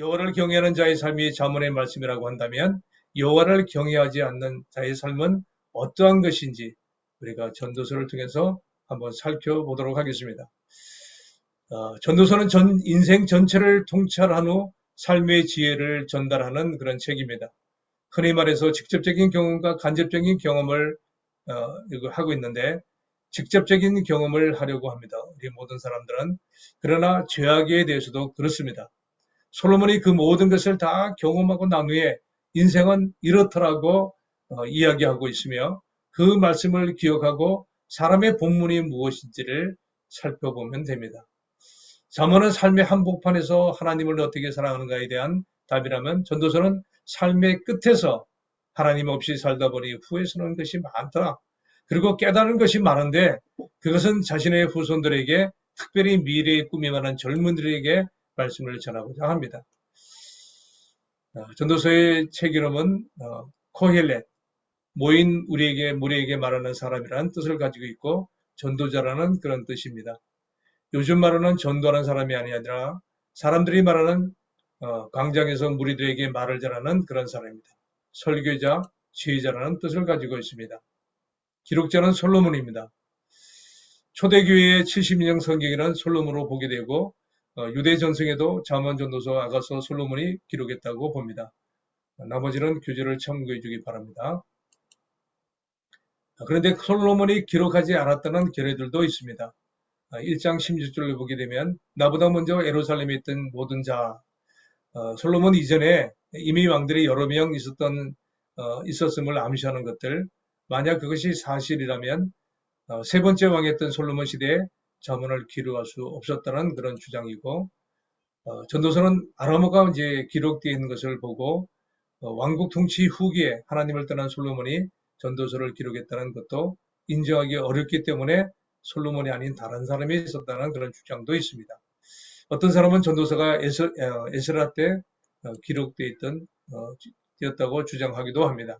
여호와를 경외하는 자의 삶이 잠언의 말씀이라고 한다면 여호와를 경외하지 않는 자의 삶은 어떠한 것인지 우리가 전도서를 통해서 한번 살펴보도록 하겠습니다. 전도서는 인생 전체를 통찰한 후 삶의 지혜를 전달하는 그런 책입니다. 흔히 말해서 직접적인 경험과 간접적인 경험을 하고 있는데 직접적인 경험을 하려고 합니다. 우리 모든 사람들은. 그러나 죄악에 대해서도 그렇습니다. 솔로몬이 그 모든 것을 다 경험하고 난 후에 인생은 이렇더라고 이야기하고 있으며 그 말씀을 기억하고 사람의 본문이 무엇인지를 살펴보면 됩니다. 잠언은 삶의 한복판에서 하나님을 어떻게 사랑하는가에 대한 답이라면 전도서는 삶의 끝에서 하나님 없이 살다 보니 후회스러운 것이 많더라. 그리고 깨달은 것이 많은데 그것은 자신의 후손들에게 특별히 미래의 꿈이 많은 젊은들에게 말씀을 전하고자 합니다. 전도서의 책 이름은 코헬렛, 모인 무리에게 말하는 사람이라는 뜻을 가지고 있고 전도자라는 그런 뜻입니다. 요즘 말로는 전도하는 사람이 아니라 사람들이 말하는 광장에서 무리들에게 말을 전하는 그런 사람입니다. 설교자, 지혜자라는 뜻을 가지고 있습니다. 기록자는 솔로몬입니다. 초대교회의 72년 성경에는 솔로몬으로 보게 되고 유대 전승에도 잠언, 전도서, 아가서, 솔로몬이 기록했다고 봅니다. 나머지는 교재를 참고해 주기 바랍니다. 그런데 솔로몬이 기록하지 않았다는 견해들도 있습니다. 1장 16절을 보게 되면 나보다 먼저 예루살렘에 있던 모든 자, 솔로몬 이전에 이미 왕들이 여러 명 있었음을 암시하는 것들, 만약 그것이 사실이라면 세 번째 왕이었던 솔로몬 시대에 잠언을 기록할 수 없었다는 그런 주장이고, 전도서는 아람어가 이제 기록되어 있는 것을 보고 왕국 통치 후기에 하나님을 떠난 솔로몬이 전도서를 기록했다는 것도 인정하기 어렵기 때문에 솔로몬이 아닌 다른 사람이 있었다는 그런 주장도 있습니다. 어떤 사람은 전도서가 에스라 때 기록되어 있다고 주장하기도 합니다.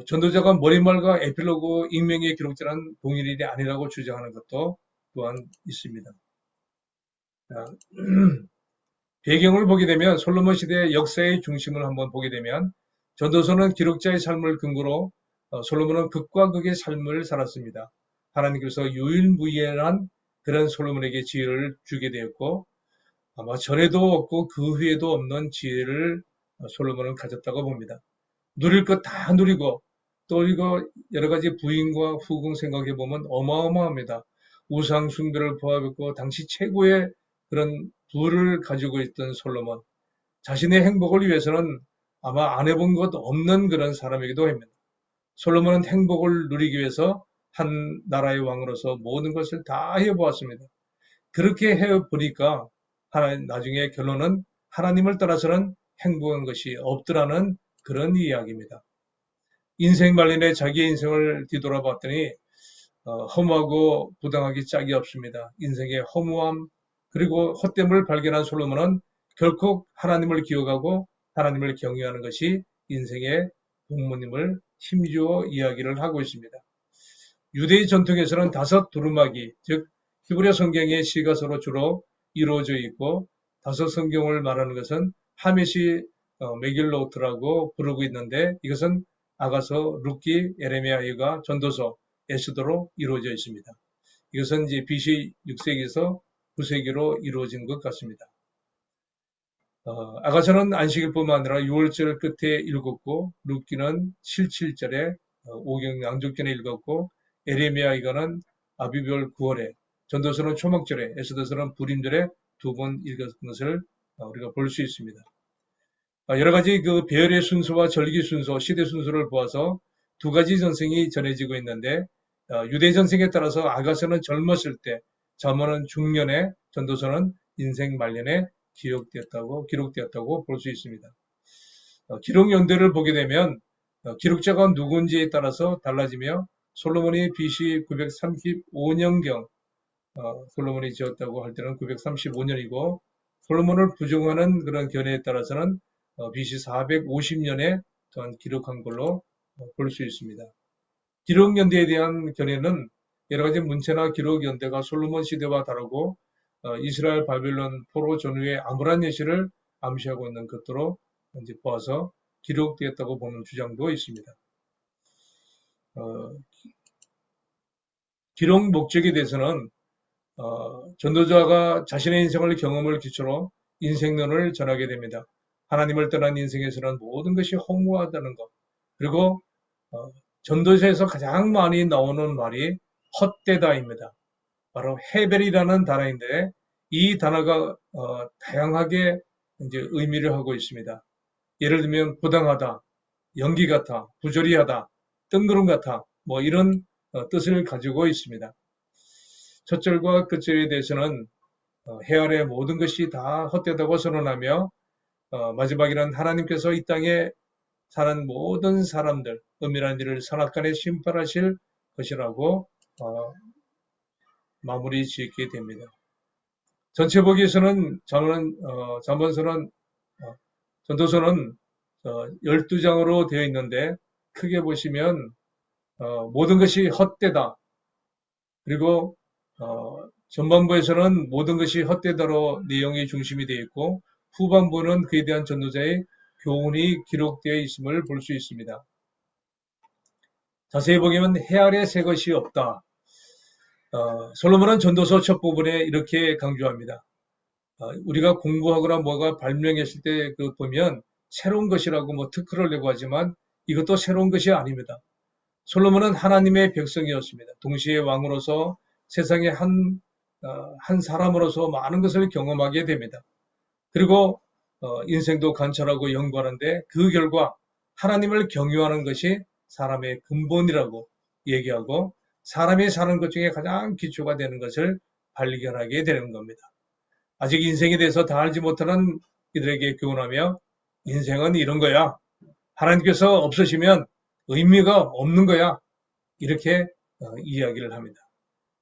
전도자가 머릿말과 에필로그 익명의 기록자는 동일인이 아니라고 주장하는 것도 또한 있습니다. 배경을 보게 되면 솔로몬 시대의 역사의 중심을 한번 보게 되면 전도서는 기록자의 삶을 근거로 솔로몬은 극과 극의 삶을 살았습니다. 하나님께서 유일무이한 그런 솔로몬에게 지혜를 주게 되었고 아마 전에도 없고 그 후에도 없는 지혜를 솔로몬은 가졌다고 봅니다. 누릴 것 다 누리고 또 이거 여러 가지 부인과 후궁 생각해 보면 어마어마합니다. 우상 숭배를 포함했고 당시 최고의 그런 부를 가지고 있던 솔로몬, 자신의 행복을 위해서는 아마 안 해본 것 없는 그런 사람이기도 합니다. 솔로몬은 행복을 누리기 위해서 한 나라의 왕으로서 모든 것을 다 해보았습니다. 그렇게 해보니까 나중에 결론은 하나님을 따라서는 행복한 것이 없더라는 그런 이야기입니다. 인생 말년에 자기의 인생을 뒤돌아봤더니 허무하고 부당하기 짝이 없습니다. 인생의 허무함 그리고 헛됨을 발견한 솔로몬은 결코 하나님을 기억하고 하나님을 경외하는 것이 인생의 본문임을 힘주어 이야기를 하고 있습니다. 유대의 전통에서는 5 두루마기, 즉 히브리 성경의 시가서로 주로 이루어져 있고 5 성경을 말하는 것은 하메시 메길로트라고 부르고 있는데 이것은 아가서, 룻기, 에레미야가, 전도서, 에스더로 이루어져 있습니다. 이것은 이제 BC 6세기에서 9세기로 이루어진 것 같습니다. 아가서는 안식일 뿐만 아니라 6월절 끝에 읽었고 룻기는 7절에 오경 양족전에 읽었고 에레미야는 아비별 9월에 전도서는 초막절에 에스더서는 부림절에 2번 읽은 것을 우리가 볼 수 있습니다. 여러 가지 그 배열의 순서와 절기 순서, 시대 순서를 보아서 2가지 전승이 전해지고 있는데 유대 전승에 따라서 아가서는 젊었을 때, 잠언은 중년에, 전도서는 인생 말년에 기록되었다고 볼 수 있습니다. 기록 연대를 보게 되면 기록자가 누군지에 따라서 달라지며 솔로몬이 BC 935년경 솔로몬이 지었다고 할 때는 935년이고 솔로몬을 부정하는 그런 견해에 따라서는 BC 450년에 또한 기록한 걸로 볼 수 있습니다. 기록 연대에 대한 견해는 여러 가지 문체나 기록 연대가 솔로몬 시대와 다르고 이스라엘 바벨론 포로 전후의 암울한 예시를 암시하고 있는 것으로 이제 보아서 기록되었다고 보는 주장도 있습니다. 기록 목적에 대해서는 전도자가 자신의 인생을 경험을 기초로 인생론을 전하게 됩니다. 하나님을 떠난 인생에서는 모든 것이 허무하다는 것. 그리고 전도서에서 가장 많이 나오는 말이 헛되다입니다. 바로 헤벨이라는 단어인데 이 단어가 다양하게 이제 의미를 하고 있습니다. 예를 들면 부당하다, 연기 같아, 부조리하다, 뜬구름 같아, 뭐 이런 뜻을 가지고 있습니다. 첫 절과 끝절에 대해서는 해 아래 모든 것이 다 헛되다고 선언하며 마지막에는 하나님께서 이 땅에 사는 모든 사람들, 은밀한 일을 선악간에 심판하실 것이라고 마무리 짓게 됩니다. 전체 보기에서는 잠언서는 전도서는 12장으로 되어 있는데 크게 보시면 모든 것이 헛되다. 그리고 전반부에서는 모든 것이 헛되다로 내용이 중심이 되어 있고 후반부는 그에 대한 전도자의 교훈이 기록되어 있음을 볼 수 있습니다. 자세히 보면 해 아래 새 것이 없다. 솔로몬은 전도서 첫 부분에 이렇게 강조합니다. 우리가 공부하거나 뭐가 발명했을 때 보면 새로운 것이라고 뭐 특허를 내고 하지만 이것도 새로운 것이 아닙니다. 솔로몬은 하나님의 백성이었습니다. 동시에 왕으로서 세상의 한 사람으로서 많은 것을 경험하게 됩니다. 그리고 인생도 관찰하고 연구하는데 그 결과 하나님을 경유하는 것이 사람의 근본이라고 얘기하고 사람이 사는 것 중에 가장 기초가 되는 것을 발견하게 되는 겁니다. 아직 인생에 대해서 다 알지 못하는 이들에게 교훈하며 인생은 이런 거야. 하나님께서 없으시면 의미가 없는 거야. 이렇게 이야기를 합니다.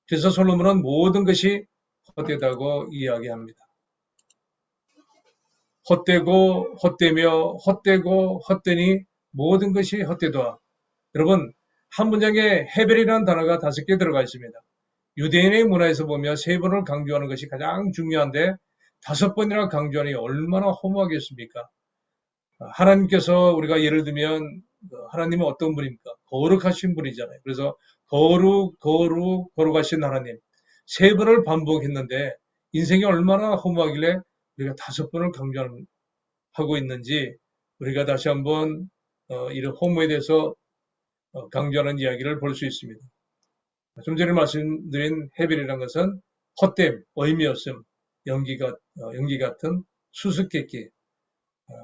그래서 솔로몬은 모든 것이 헛되다고 이야기합니다. 헛되고 헛되며 헛되고 헛되니 모든 것이 헛되도다. 여러분 한 문장에 헤벨이라는 단어가 5개 들어가 있습니다. 유대인의 문화에서 보면 3번을 강조하는 것이 가장 중요한데 5번이나 강조하니 얼마나 허무하겠습니까? 하나님께서 우리가 예를 들면 하나님은 어떤 분입니까? 거룩하신 분이잖아요. 그래서 거룩하신 하나님 3번을 반복했는데 인생이 얼마나 허무하길래 우리가 5번을 강조하고 있는지 우리가 다시 한번 이런 허무에 대해서 강조하는 이야기를 볼 수 있습니다. 좀 전에 말씀드린 헤벨이라는 것은 헛됨, 의미 없음, 연기 같은 수수께끼.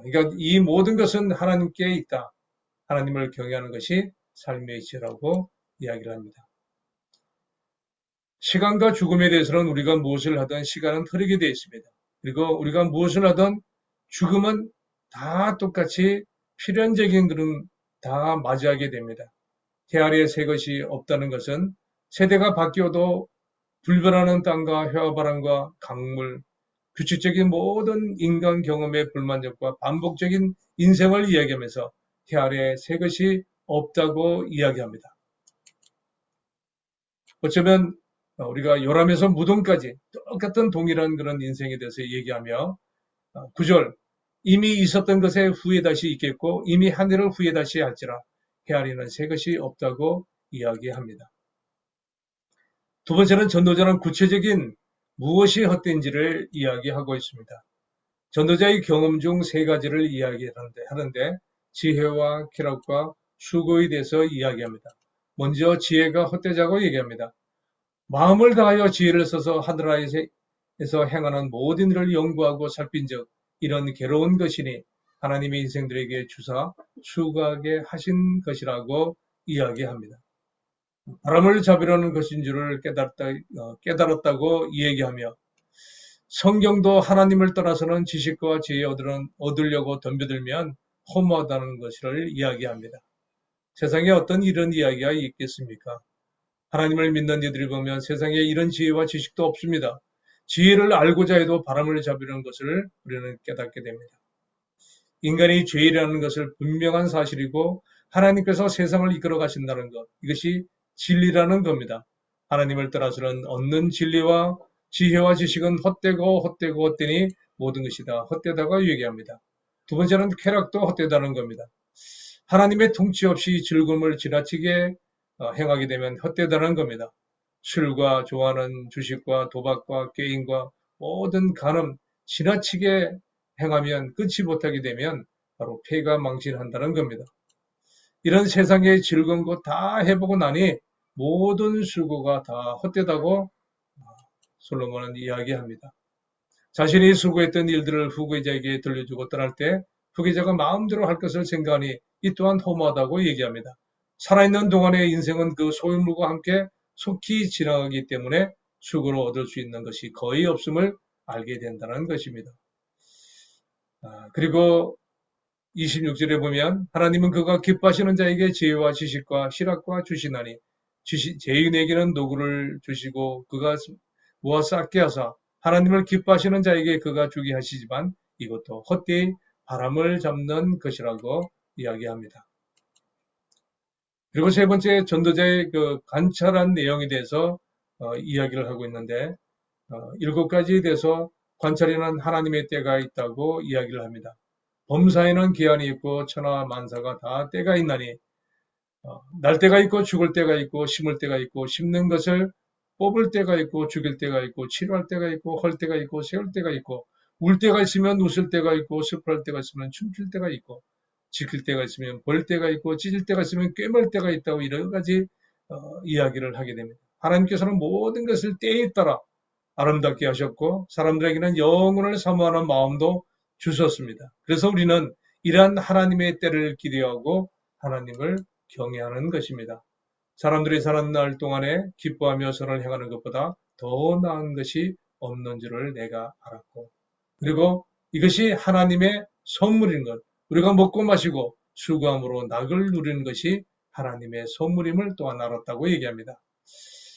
그러니까 이 모든 것은 하나님께 있다. 하나님을 경외하는 것이 삶의 지라고 이야기를 합니다. 시간과 죽음에 대해서는 우리가 무엇을 하든 시간은 흐르게 되어 있습니다. 그리고 우리가 무엇을 하든 죽음은 다 똑같이 필연적인 것은 다 맞이하게 됩니다. 해 아래에 새 것이 없다는 것은 세대가 바뀌어도 불변하는 땅과 해와바람과 강물, 규칙적인 모든 인간 경험의 불만족과 반복적인 인생을 이야기하면서 해 아래에 새 것이 없다고 이야기합니다. 어쩌면 우리가 요람에서 무덤까지 똑같은 동일한 그런 인생에 대해서 얘기하며 9절 이미 있었던 것에 후에 다시 있겠고 이미 한 일을 후에 다시 할지라 해 아래에는 새 것이 없다고 이야기합니다. 두 번째는 전도자는 구체적인 무엇이 헛된지를 이야기하고 있습니다. 전도자의 경험 중 3가지를 이야기하는데 지혜와 쾌락과 수고에 대해서 이야기합니다. 먼저 지혜가 헛되자고 얘기합니다. 마음을 다하여 지혜를 써서 하늘하에서 행하는 모든 일을 연구하고 살핀 적 이런 괴로운 것이니 하나님의 인생들에게 주사 수고하게 하신 것이라고 이야기합니다. 바람을 잡으려는 것인 줄을 깨달았다고 얘기하며 성경도 하나님을 떠나서는 지식과 지혜 얻으려고 덤벼들면 허무하다는 것을 이야기합니다. 세상에 어떤 이런 이야기가 있겠습니까? 하나님을 믿는 이들이 보면 세상에 이런 지혜와 지식도 없습니다. 지혜를 알고자 해도 바람을 잡으려는 것을 우리는 깨닫게 됩니다. 인간이 죄이라는 것을 분명한 사실이고 하나님께서 세상을 이끌어 가신다는 것, 이것이 진리라는 겁니다. 하나님을 따라서는 얻는 진리와 지혜와 지식은 헛되고 헛되니 모든 것이 다 헛되다고 얘기합니다. 두 번째는 쾌락도 헛되다는 겁니다. 하나님의 통치 없이 즐거움을 지나치게 행하게 되면 헛되다는 겁니다. 술과 좋아하는 주식과 도박과 게임과 모든 간음 지나치게 행하면 끝이 못하게 되면 바로 폐가 망신한다는 겁니다. 이런 세상의 즐거운 것 다 해보고 나니 모든 수고가 다 헛되다고 솔로몬은 이야기합니다. 자신이 수고했던 일들을 후계자에게 들려주고 떠날 때 후계자가 마음대로 할 것을 생각하니 이 또한 허무하다고 얘기합니다. 살아있는 동안의 인생은 그 소유물과 함께 속히 지나가기 때문에 수고로 얻을 수 있는 것이 거의 없음을 알게 된다는 것입니다. 그리고 26절에 보면 하나님은 그가 기뻐하시는 자에게 지혜와 지식과 실학과 주시나니 죄인에게는 노구를 주시고 그가 모아서 아끼 하사 하나님을 기뻐하시는 자에게 그가 주게 하시지만 이것도 헛되이 바람을 잡는 것이라고 이야기합니다. 그리고 세 번째 전도자의 그 관찰한 내용에 대해서 이야기를 하고 있는데 7가지에 대해서 관찰에는 하나님의 때가 있다고 이야기를 합니다. 범사에는 기한이 있고 천하 만사가 다 때가 있나니 날 때가 있고 죽을 때가 있고 심을 때가 있고 심는 것을 뽑을 때가 있고 죽일 때가 있고 치료할 때가 있고 헐 때가 있고 세울 때가 있고 울 때가 있으면 웃을 때가 있고 슬퍼할 때가 있으면 춤출 때가 있고 지킬 때가 있으면 벌 때가 있고 찢을 때가 있으면 꿰맬 때가 있다고 여러 가지 이야기를 하게 됩니다. 하나님께서는 모든 것을 때에 따라 아름답게 하셨고 사람들에게는 영혼을 사모하는 마음도 주셨습니다. 그래서 우리는 이러한 하나님의 때를 기대하고 하나님을 경외하는 것입니다. 사람들이 사는 날 동안에 기뻐하며 선을 행하는 것보다 더 나은 것이 없는 줄을 내가 알았고 그리고 이것이 하나님의 선물인 것 우리가 먹고 마시고 수고함으로 낙을 누리는 것이 하나님의 선물임을 또한 알았다고 얘기합니다.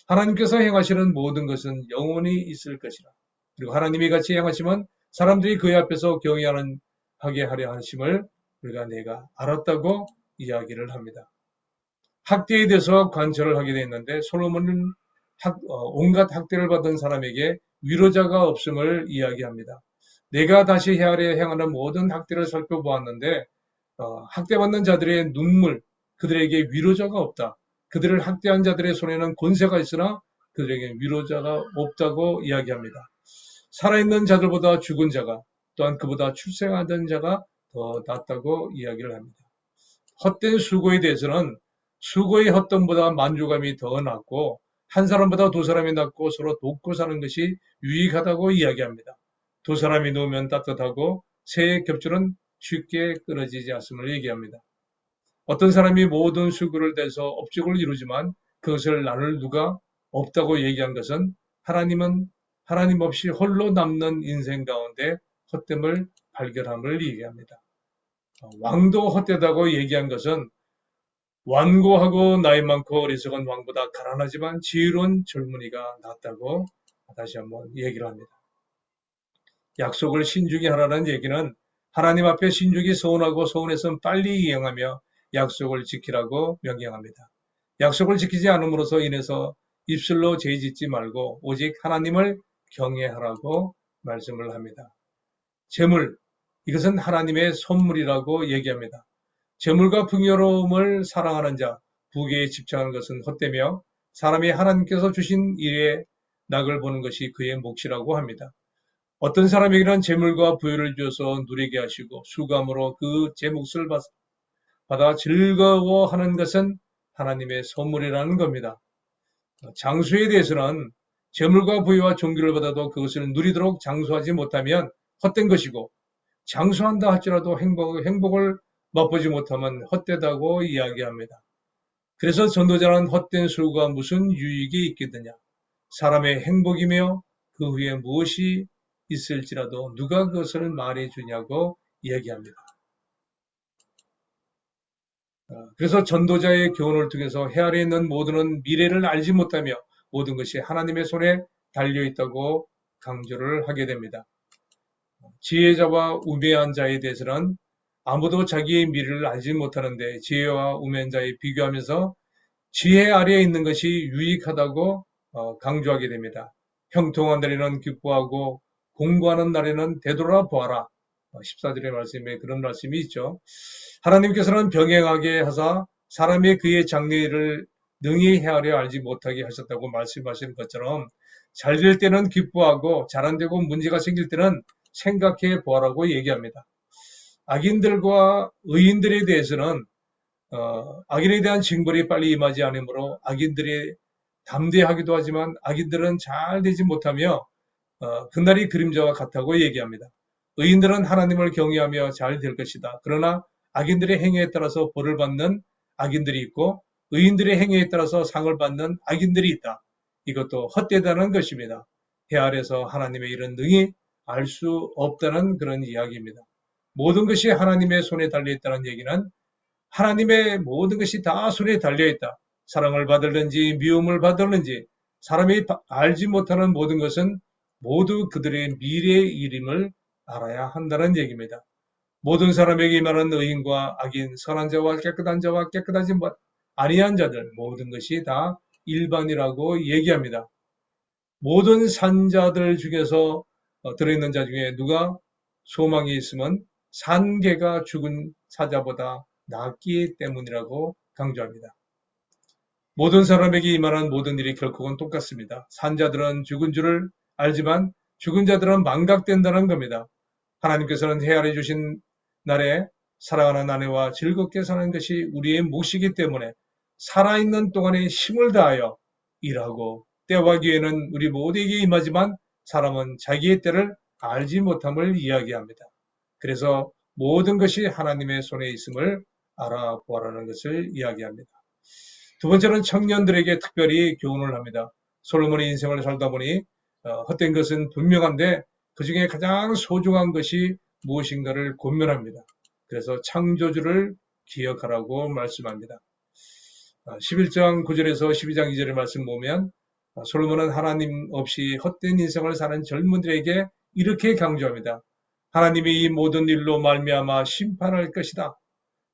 하나님께서 행하시는 모든 것은 영원히 있을 것이라. 그리고 하나님이 같이 행하시면 사람들이 그의 앞에서 경외하게 하려 하심을 우리가 내가 알았다고 이야기를 합니다. 학대에 대해서 관찰을 하게 되었는데 솔로몬은 온갖 학대를 받은 사람에게 위로자가 없음을 이야기합니다. 내가 다시 헤아려 행하는 모든 학대를 살펴보았는데 학대받는 자들의 눈물, 그들에게 위로자가 없다. 그들을 학대한 자들의 손에는 권세가 있으나 그들에게 위로자가 없다고 이야기합니다. 살아있는 자들보다 죽은 자가 또한 그보다 출생하던 자가 더 낫다고 이야기를 합니다. 헛된 수고에 대해서는 수고의 헛됨보다 만족감이 더 낫고 한 사람보다 두 사람이 낫고 서로 돕고 사는 것이 유익하다고 이야기합니다. 두 사람이 놓으면 따뜻하고 새의 겹줄은 쉽게 끊어지지 않음을 얘기합니다. 어떤 사람이 모든 수고를 대서 업적을 이루지만 그것을 나눌 누가 없다고 얘기한 것은 하나님 없이 홀로 남는 인생 가운데 헛됨을 발견함을 얘기합니다. 왕도 헛되다고 얘기한 것은 완고하고 나이 많고 어리석은 왕보다 가난하지만 지혜로운 젊은이가 낫다고 다시 한번 얘기를 합니다. 약속을 신중히 하라는 얘기는 하나님 앞에 신중히 서운하고 서운해서는 빨리 이행하며 약속을 지키라고 명령합니다. 약속을 지키지 않음으로써 인해서 입술로 죄짓지 말고 오직 하나님을 경외하라고 말씀을 합니다. 재물, 이것은 하나님의 선물이라고 얘기합니다. 재물과 풍요로움을 사랑하는 자, 부귀에 집착하는 것은 헛되며 사람이 하나님께서 주신 일에 낙을 보는 것이 그의 몫이라고 합니다. 어떤 사람에게는 재물과 부유를 주어서 누리게 하시고 수감으로 그 제 몫을 받아 즐거워하는 것은 하나님의 선물이라는 겁니다. 장수에 대해서는 재물과 부유와 존귀를 받아도 그것을 누리도록 장수하지 못하면 헛된 것이고 장수한다 할지라도 행복을 맛보지 못하면 헛되다고 이야기합니다. 그래서 전도자는 헛된 수고가 무슨 유익이 있겠느냐. 사람의 행복이며 그 후에 무엇이 있을지라도 누가 그것을 말해주냐고 이야기합니다. 그래서 전도자의 교훈을 통해서 헤아려 있는 모두는 미래를 알지 못하며 모든 것이 하나님의 손에 달려있다고 강조를 하게 됩니다. 지혜자와 우매한 자에 대해서는 아무도 자기의 미래를 알지 못하는데 지혜와 우매한 자에 비교하면서 지혜 아래에 있는 것이 유익하다고 강조하게 됩니다. 형통한 날에는 기뻐하고 공부하는 날에는 되돌아보아라. 14절의 말씀에 그런 말씀이 있죠. 하나님께서는 병행하게 하사 사람이 그의 장래를 능히 헤아려 알지 못하게 하셨다고 말씀하시는 것처럼 잘 될 때는 기뻐하고 잘 안 되고 문제가 생길 때는 생각해 보아라고 얘기합니다. 악인들과 의인들에 대해서는 악인에 대한 징벌이 빨리 임하지 않으므로 악인들이 담대하기도 하지만 악인들은 잘 되지 못하며 그날이 그림자와 같다고 얘기합니다. 의인들은 하나님을 경외하며 잘 될 것이다. 그러나 악인들의 행위에 따라서 벌을 받는 악인들이 있고 의인들의 행위에 따라서 상을 받는 악인들이 있다. 이것도 헛되다는 것입니다. 해 아래서 하나님의 일은 능히 알 수 없다는 그런 이야기입니다. 모든 것이 하나님의 손에 달려있다는 얘기는 하나님의 모든 것이 다 손에 달려있다. 사랑을 받을는지 미움을 받을는지 사람이 알지 못하는 모든 것은 모두 그들의 미래의 일임을 알아야 한다는 얘기입니다. 모든 사람에게 임하는 의인과 악인, 선한 자와 깨끗한 자와 깨끗하지 아니한 자들 모든 것이 다 일반이라고 얘기합니다. 모든 산자들 중에서 들어있는 자 중에 누가 소망이 있으면 산 개가 죽은 사자보다 낫기 때문이라고 강조합니다. 모든 사람에게 임하는 모든 일이 결국은 똑같습니다. 산자들은 죽은 줄을 알지만 죽은 자들은 망각된다는 겁니다. 하나님께서는 헤아려 주신 날에 사랑하는 아내와 즐겁게 사는 것이 우리의 몫이기 때문에 살아있는 동안에 힘을 다하여 일하고 때와 기회는 우리 모두에게 임하지만 사람은 자기의 때를 알지 못함을 이야기합니다. 그래서 모든 것이 하나님의 손에 있음을 알아보라는 것을 이야기합니다. 두 번째는 청년들에게 특별히 교훈을 합니다. 솔로몬의 인생을 살다 보니 헛된 것은 분명한데 그 중에 가장 소중한 것이 무엇인가를 고민합니다. 그래서 창조주를 기억하라고 말씀합니다. 11장 9절에서 12장 2절의 말씀 보면 솔로몬은 하나님 없이 헛된 인생을 사는 젊은들에게 이렇게 강조합니다. 하나님이 이 모든 일로 말미암아 심판할 것이다.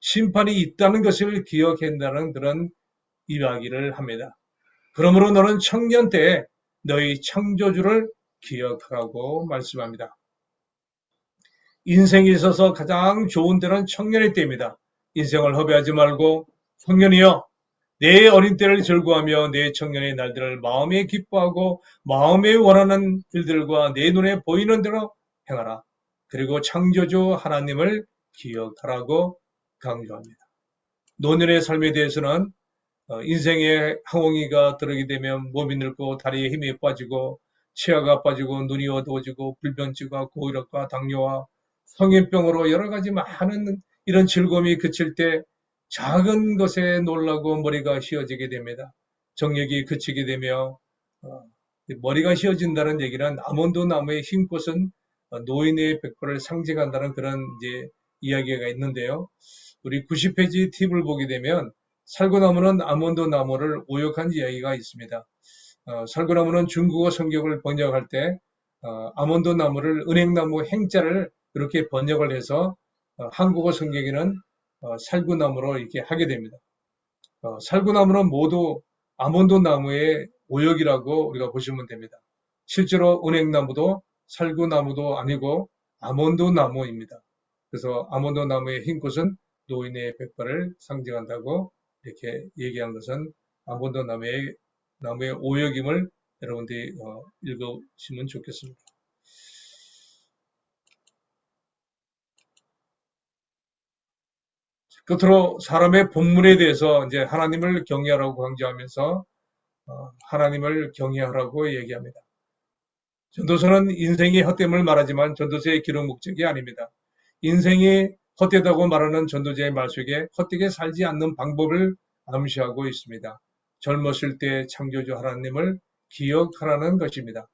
심판이 있다는 것을 기억한다는 그런 이야기를 합니다. 그러므로 너는 청년 때에 너희 창조주를 기억하라고 말씀합니다. 인생에 있어서 가장 좋은 때는 청년의 때입니다. 인생을 허비하지 말고 청년이여 내 어린 때를 즐거워하며 내 청년의 날들을 마음에 기뻐하고 마음에 원하는 일들과 내 눈에 보이는 대로 행하라. 그리고 창조주 하나님을 기억하라고 강조합니다. 노년의 삶에 대해서는 인생의 항홍이가 들어오게 되면 몸이 늙고 다리에 힘이 빠지고 치아가 빠지고 눈이 어두워지고 불면증과 고혈압과 당뇨와 성인병으로 여러 가지 많은 이런 즐거움이 그칠 때 작은 것에 놀라고 머리가 휘어지게 됩니다. 정력이 그치게 되며 머리가 휘어진다는 얘기는 아몬드 나무의 흰 꽃은 노인의 백발을 상징한다는 그런 이제 이야기가 있는데요. 우리 90페이지 팁을 보게 되면 살구나무는 아몬드 나무를 오역한 이야기가 있습니다. 살구나무는 중국어 성경을 번역할 때 아몬드 나무를 은행나무 행자를 그렇게 번역을 해서 한국어 성경에는 살구나무로 이렇게 하게 됩니다. 살구나무는 모두 아몬드 나무의 오역이라고 우리가 보시면 됩니다. 실제로 은행나무도 살구나무도 아니고 아몬드 나무입니다. 그래서 아몬드 나무의 흰 꽃은 노인의 백발을 상징한다고 이렇게 얘기한 것은 아몬드 나무의 오역임을 여러분들이 읽으시면 좋겠습니다. 끝으로 사람의 본문에 대해서 이제 하나님을 경외하라고 강조하면서 하나님을 경외하라고 얘기합니다. 전도서는 인생의 헛됨을 말하지만 전도서의 기록 목적이 아닙니다. 인생이 헛되다고 말하는 전도자의 말 속에 헛되게 살지 않는 방법을 암시하고 있습니다. 젊었을 때 창조주 하나님을 기억하라는 것입니다.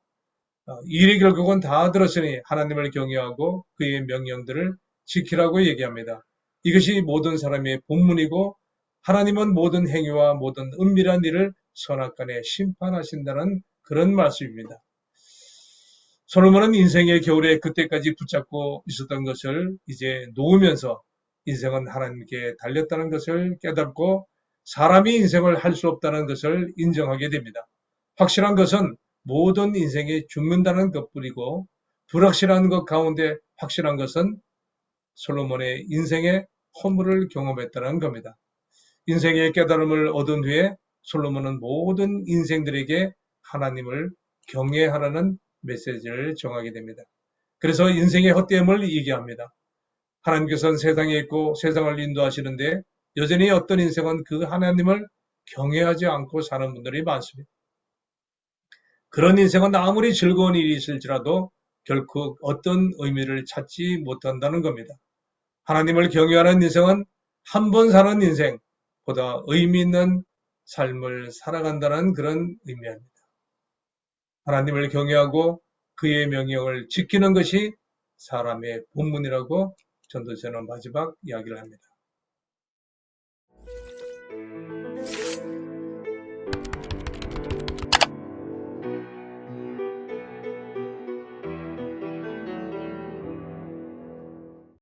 일이 결국은 다 들었으니 하나님을 경외하고 그의 명령들을 지키라고 얘기합니다. 이것이 모든 사람의 본문이고 하나님은 모든 행위와 모든 은밀한 일을 선악간에 심판하신다는 그런 말씀입니다. 솔로몬은 인생의 겨울에 그때까지 붙잡고 있었던 것을 이제 놓으면서 인생은 하나님께 달렸다는 것을 깨닫고 사람이 인생을 할 수 없다는 것을 인정하게 됩니다. 확실한 것은 모든 인생이 죽는다는 것뿐이고 불확실한 것 가운데 확실한 것은 솔로몬의 인생의 허물을 경험했다는 겁니다. 인생의 깨달음을 얻은 후에 솔로몬은 모든 인생들에게 하나님을 경외하라는 메시지를 정하게 됩니다. 그래서 인생의 헛됨을 얘기합니다. 하나님께서는 세상에 있고 세상을 인도하시는데 여전히 어떤 인생은 그 하나님을 경외하지 않고 사는 분들이 많습니다. 그런 인생은 아무리 즐거운 일이 있을지라도 결코 어떤 의미를 찾지 못한다는 겁니다. 하나님을 경외하는 인생은 한 번 사는 인생보다 의미 있는 삶을 살아간다는 그런 의미입니다. 하나님을 경외하고 그의 명령을 지키는 것이 사람의 본분이라고 전도서는 마지막 이야기를 합니다.